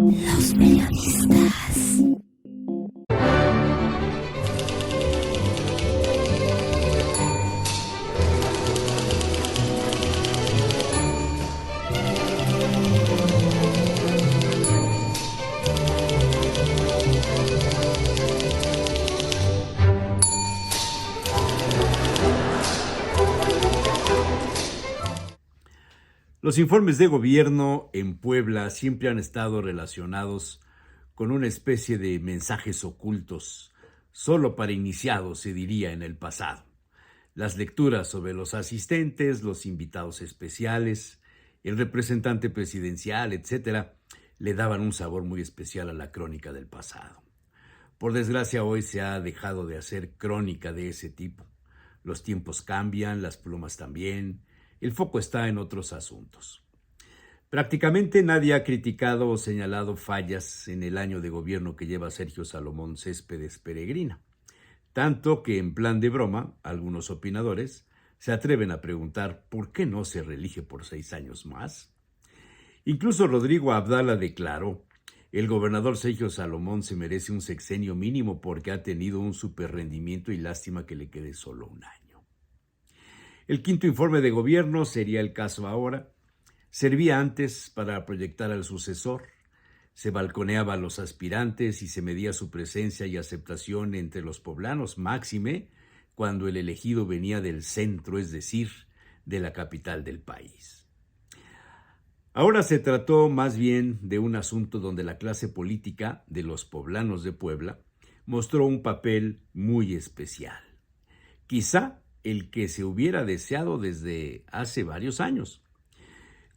Los periodistas. Los informes de gobierno en Puebla siempre han estado relacionados con una especie de mensajes ocultos, solo para iniciados se diría en el pasado. Las lecturas sobre los asistentes, los invitados especiales, el representante presidencial, etcétera, le daban un sabor muy especial a la crónica del pasado. Por desgracia, hoy se ha dejado de hacer crónica de ese tipo. Los tiempos cambian, las plumas también. El foco está en otros asuntos. Prácticamente nadie ha criticado o señalado fallas en el año de gobierno que lleva Sergio Salomón Céspedes Peregrina. Tanto que, en plan de broma, algunos opinadores se atreven a preguntar ¿por qué no se reelige por 6 años más? Incluso Rodrigo Abdala declaró: el gobernador Sergio Salomón se merece un sexenio mínimo porque ha tenido un superrendimiento y lástima que le quede solo un año. El quinto informe de gobierno sería el caso ahora. Servía antes para proyectar al sucesor. Se balconeaba a los aspirantes y se medía su presencia y aceptación entre los poblanos, máxime cuando el elegido venía del centro, es decir, de la capital del país. Ahora se trató más bien de un asunto donde la clase política de los poblanos de Puebla mostró un papel muy especial. Quizá el que se hubiera deseado desde hace varios años.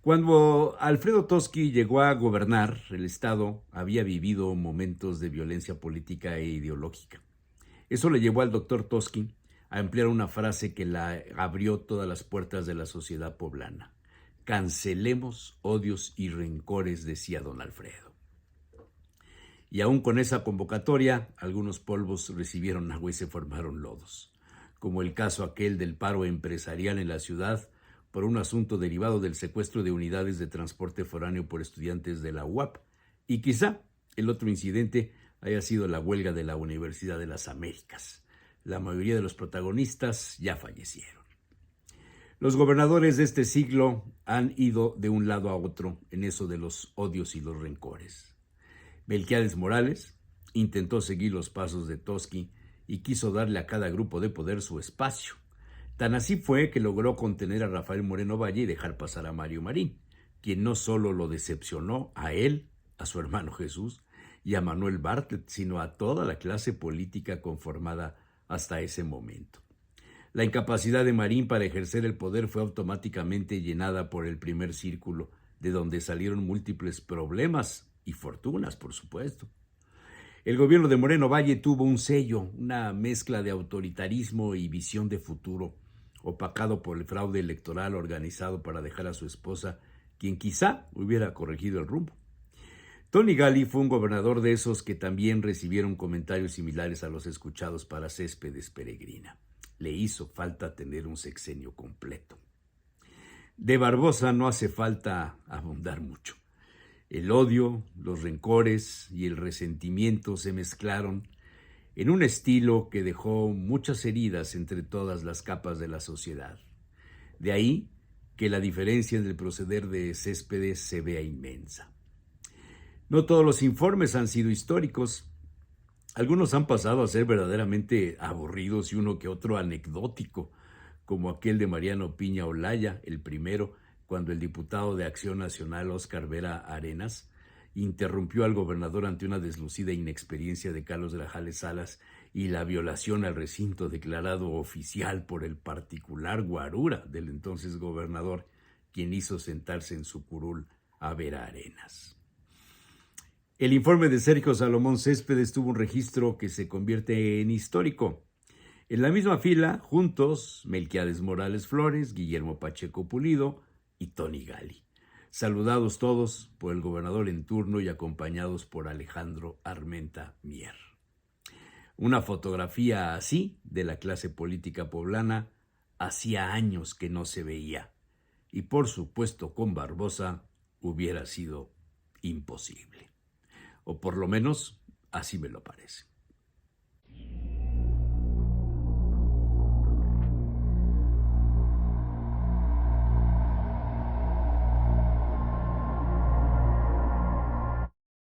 Cuando Alfredo Toski llegó a gobernar, el Estado había vivido momentos de violencia política e ideológica. Eso le llevó al doctor Toski a emplear una frase que la abrió todas las puertas de la sociedad poblana. Cancelemos odios y rencores, decía don Alfredo. Y aún con esa convocatoria, algunos polvos recibieron agua y se formaron lodos, como el caso aquel del paro empresarial en la ciudad por un asunto derivado del secuestro de unidades de transporte foráneo por estudiantes de la UAP, y quizá el otro incidente haya sido la huelga de la Universidad de las Américas. La mayoría de los protagonistas ya fallecieron. Los gobernadores de este siglo han ido de un lado a otro en eso de los odios y los rencores. Melquiades Morales intentó seguir los pasos de Toski y quiso darle a cada grupo de poder su espacio. Tan así fue que logró contener a Rafael Moreno Valle y dejar pasar a Mario Marín, quien no solo lo decepcionó a él, a su hermano Jesús y a Manuel Bartlett, sino a toda la clase política conformada hasta ese momento. La incapacidad de Marín para ejercer el poder fue automáticamente llenada por el primer círculo, de donde salieron múltiples problemas y fortunas, por supuesto. El gobierno de Moreno Valle tuvo un sello, una mezcla de autoritarismo y visión de futuro, opacado por el fraude electoral organizado para dejar a su esposa, quien quizá hubiera corregido el rumbo. Tony Gali fue un gobernador de esos que también recibieron comentarios similares a los escuchados para Céspedes Peregrina. Le hizo falta tener un sexenio completo. De Barbosa no hace falta abundar mucho. El odio, los rencores y el resentimiento se mezclaron en un estilo que dejó muchas heridas entre todas las capas de la sociedad. De ahí que la diferencia en el proceder de Céspedes se vea inmensa. No todos los informes han sido históricos. Algunos han pasado a ser verdaderamente aburridos y uno que otro anecdótico, como aquel de Mariano Piña Olaya, el primero, cuando el diputado de Acción Nacional, Óscar Vera Arenas, interrumpió al gobernador ante una deslucida inexperiencia de Carlos Grajales Salas y la violación al recinto declarado oficial por el particular guarura del entonces gobernador, quien hizo sentarse en su curul a Vera Arenas. El informe de Sergio Salomón Céspedes tuvo un registro que se convierte en histórico. En la misma fila, juntos, Melquiades Morales Flores, Guillermo Pacheco Pulido y Tony Gali, saludados todos por el gobernador en turno y acompañados por Alejandro Armenta Mier. Una fotografía así de la clase política poblana hacía años que no se veía, y por supuesto con Barbosa hubiera sido imposible. o por lo menos así me lo parece.